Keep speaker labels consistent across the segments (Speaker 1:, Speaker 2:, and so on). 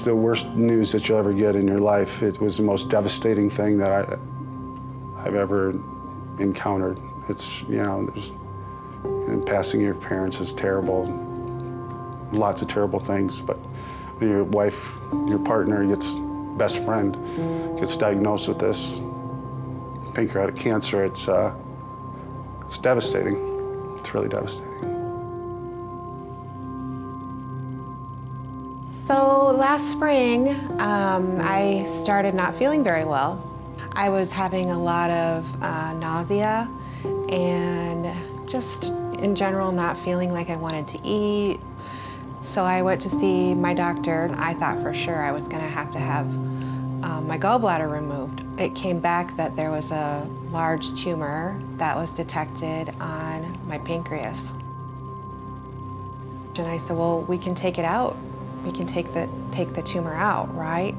Speaker 1: the worst news that you'll ever get in your life. It was the most devastating thing that I've ever encountered. It's, you know, and passing your parents is terrible. Lots of terrible things, but when your wife, your partner, best friend, gets diagnosed with this pancreatic cancer, it's devastating. It's really devastating.
Speaker 2: So last spring, I started not feeling very well. I was having a lot of nausea and just in general not feeling like I wanted to eat. So I went to see my doctor. I thought for sure I was gonna have to have my gallbladder removed. It came back that there was a large tumor that was detected on my pancreas. And I said, well, we can take it out. We can take the tumor out, right?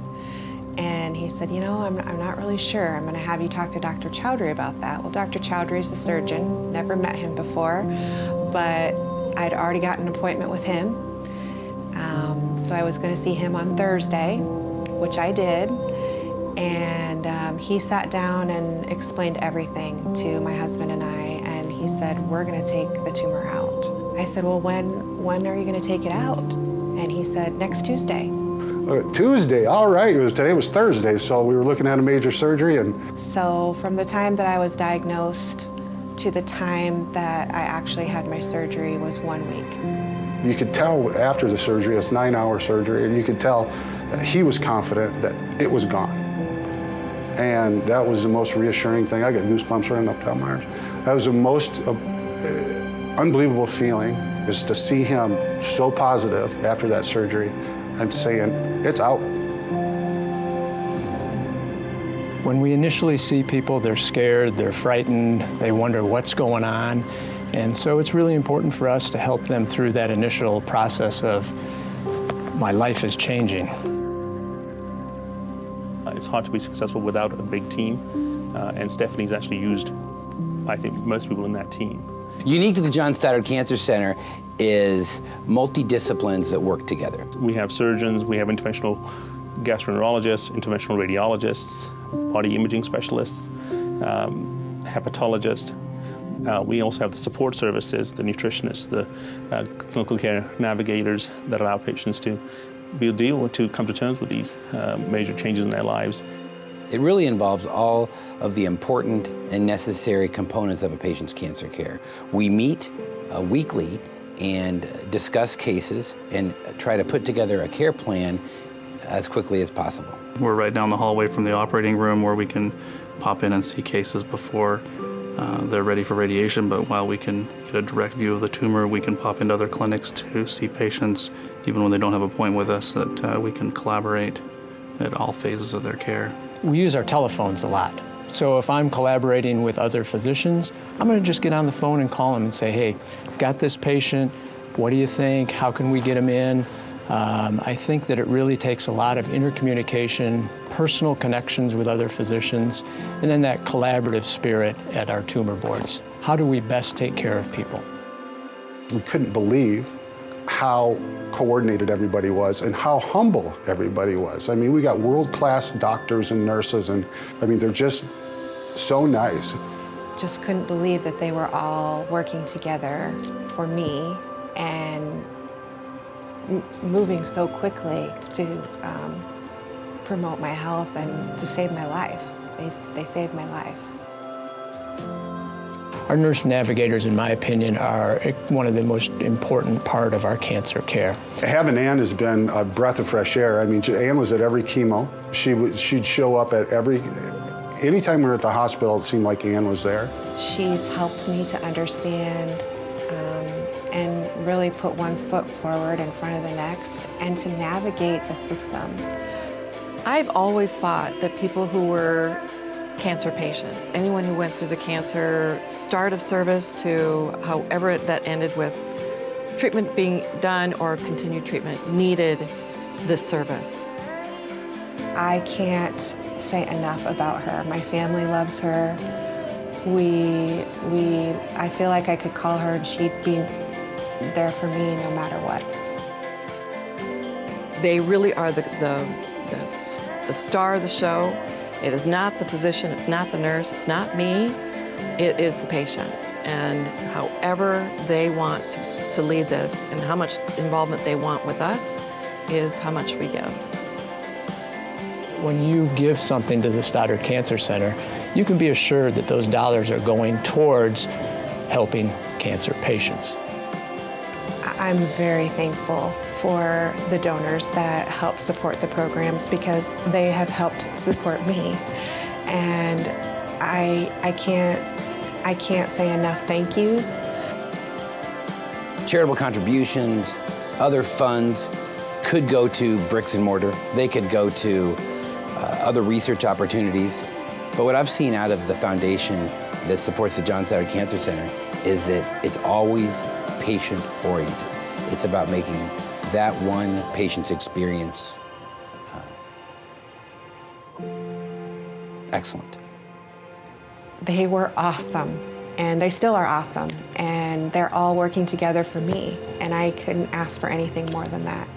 Speaker 2: And he said, you know, I'm not really sure. I'm gonna have you talk to Dr. Chowdhury about that. Well, Dr. Chowdhury is the surgeon. Never met him before, but I'd already gotten an appointment with him. So I was gonna see him on Thursday, which I did. And he sat down and explained everything to my husband and I, and he said, we're gonna take the tumor out. I said, well, when are you gonna take it out? And he said, next Tuesday.
Speaker 1: Tuesday, all right. Today was Thursday, so we were looking at a major surgery. And
Speaker 2: so from the time that I was diagnosed to the time that I actually had my surgery was 1 week.
Speaker 1: You could tell after the surgery, it's a 9-hour surgery, and you could tell that he was confident that it was gone. And that was the most reassuring thing. I got goosebumps running up down my arms. That was the most unbelievable feeling, is to see him so positive after that surgery and saying, it's out.
Speaker 3: When we initially see people, they're scared, they're frightened, they wonder what's going on. And so it's really important for us to help them through that initial process of, my life is changing.
Speaker 4: It's hard to be successful without a big team, and Stephanie's actually used, I think, most people in that team.
Speaker 5: Unique to the John Stoddard Cancer Center is multidisciplines that work together.
Speaker 4: We have surgeons, we have interventional gastroenterologists, interventional radiologists, body imaging specialists, hepatologists. We also have the support services, the nutritionists, the clinical care navigators that allow patients to come to terms with these major changes in their lives.
Speaker 5: It really involves all of the important and necessary components of a patient's cancer care. We meet weekly and discuss cases and try to put together a care plan as quickly as possible.
Speaker 6: We're right down the hallway from the operating room where we can pop in and see cases before they're ready for radiation, but while we can get a direct view of the tumor, we can pop into other clinics to see patients, even when they don't have a point with us, that we can collaborate at all phases of their care.
Speaker 3: We use our telephones a lot. So if I'm collaborating with other physicians, I'm gonna just get on the phone and call them and say, hey, I've got this patient, what do you think? How can we get him in? I think that it really takes a lot of intercommunication, personal connections with other physicians, and then that collaborative spirit at our tumor boards. How do we best take care of people?
Speaker 1: We couldn't believe how coordinated everybody was and how humble everybody was. I mean, we got world-class doctors and nurses, and I mean, they're just so nice.
Speaker 2: Just couldn't believe that they were all working together for me and moving so quickly to promote my health and to save my life. They saved my life.
Speaker 3: Our nurse navigators, in my opinion, are one of the most important part of our cancer care.
Speaker 1: Having Ann has been a breath of fresh air. I mean, Ann was at every chemo. She'd show up at anytime we were at the hospital, it seemed like Ann was there.
Speaker 2: She's helped me to understand and really put one foot forward in front of the next and to navigate the system.
Speaker 7: I've always thought that people who were cancer patients, anyone who went through the cancer start of service to however that ended with treatment being done or continued treatment, needed this service.
Speaker 2: I can't say enough about her. My family loves her. I feel like I could call her and she'd be there for me no matter what.
Speaker 7: They really are the star of the show. It is not the physician, it's not the nurse, it's not me, it is the patient. And however they want to lead this and how much involvement they want with us is how much we give.
Speaker 3: When you give something to the Stoddard Cancer Center, you can be assured that those dollars are going towards helping cancer patients.
Speaker 2: I'm very thankful for the donors that help support the programs because they have helped support me. And I can't say enough thank yous.
Speaker 5: Charitable contributions, other funds could go to bricks and mortar. They could go to other research opportunities. But what I've seen out of the foundation that supports the John Stoddard Cancer Center is that it's always patient-oriented. It's about making that one patient's experience excellent.
Speaker 2: They were awesome, and they still are awesome, and they're all working together for me, and I couldn't ask for anything more than that.